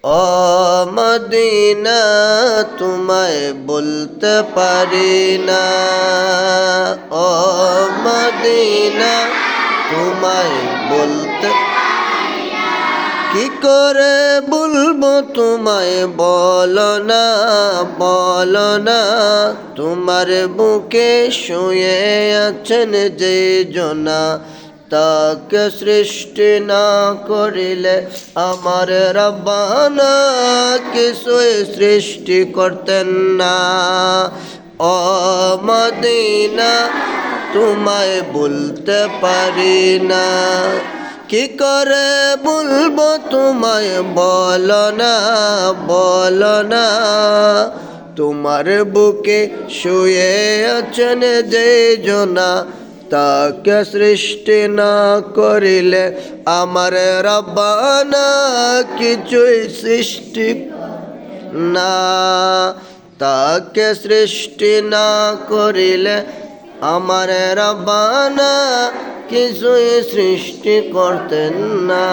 ও Medina তোমায় বলতে পারি না, ও মদিনা তোমায় বলতে কি করে বলবো তোমায়, বলো না বলো না। তোমার বুকে শুয়ে আছেন যে জনা, তাকে সৃষ্টি না করিলে আমার রব্বানা কিছুই সৃষ্টি করতেন না। ও মদিনা তোমায় বলতে পারি না, কি করে বলবো তোমায়, বলো না বলো না। তোমার বুকে শুয়ে আছেন যে জনা, তাকে সৃষ্টি না করিলে আমার রব্বানা কিছুই সৃষ্টি না। তাকে সৃষ্টি না করিলে আমার রব্বানা কিছুই সৃষ্টি করতেন না।